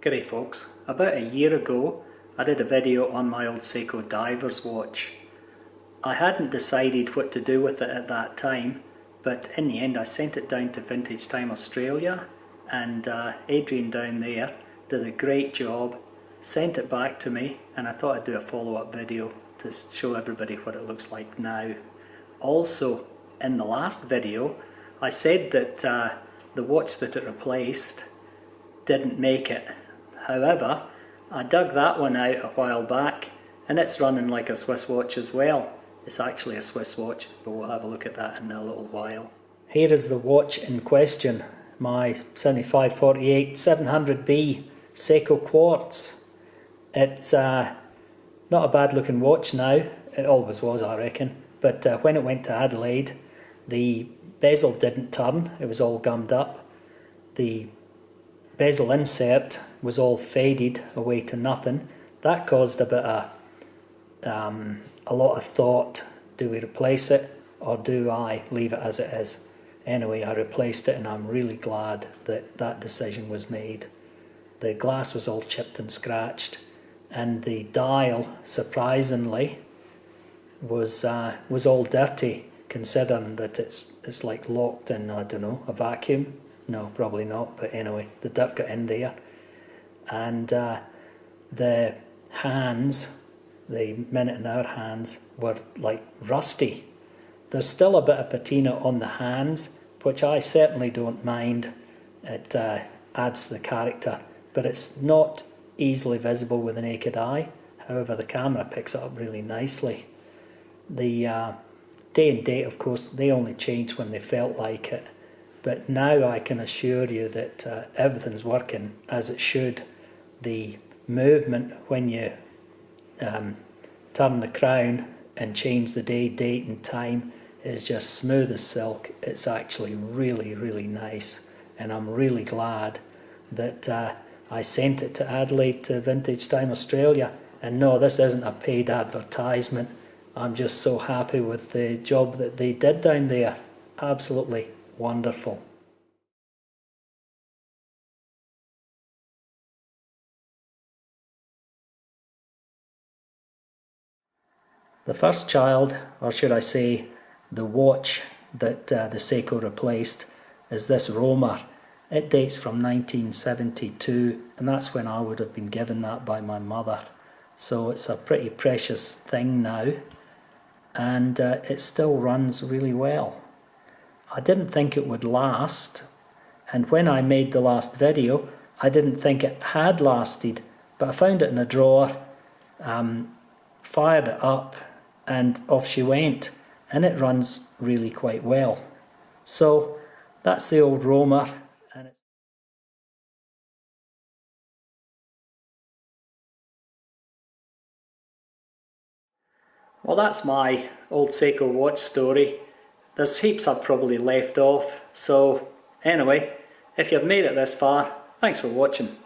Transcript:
G'day folks, about a year ago I did a video on my old Seiko Divers Watch. I hadn't decided what to do with it at that time, but in the end I sent it down to Vintage Time Australia, and Adrian down there did a great job, sent it back to me, and I thought I'd do a follow-up video to show everybody what it looks like now. Also, in the last video I said that the watch that it replaced didn't make it. However, I dug that one out a while back and it's running like a Swiss watch as well. It's actually a Swiss watch, but we'll have a look at that in a little while. Here is the watch in question, my 7548-700B Seiko Quartz. It's not a bad looking watch now, it always was I reckon, but when it went to Adelaide the bezel didn't turn, it was all gummed up. The bezel insert was all faded away to nothing. That caused a bit of a lot of thought. Do we replace it or do I leave it as it is? Anyway, I replaced it and I'm really glad that that decision was made. The glass was all chipped and scratched and the dial, surprisingly, was all dirty, considering that it's like locked in, I don't know, a vacuum. No, probably not, but anyway, the dirt got in there. And the hands, the minute and hour hands, were like rusty. There's still a bit of patina on the hands, which I certainly don't mind. It adds to the character, but it's not easily visible with the naked eye. However, the camera picks it up really nicely. The day and date, of course, they only changed when they felt like it. But now I can assure you that everything's working as it should. The movement when you turn the crown and change the day, date and time is just smooth as silk. It's actually really, really nice. And I'm really glad that I sent it to Adelaide to Vintage Time Australia. And no, this isn't a paid advertisement. I'm just so happy with the job that they did down there. Absolutely wonderful. The first child, or should I say the watch that the Seiko replaced, is this Roamer. It dates from 1972 and that's when I would have been given that by my mother. So it's a pretty precious thing now and it still runs really well. I didn't think it would last, and when I made the last video I didn't think it had lasted, but I found it in a drawer, fired it up and off she went, and it runs really quite well. So that's the old Roamer, and it's well, that's my old Seiko watch story. There's heaps I've probably left off, so anyway, if you've made it this far, thanks for watching.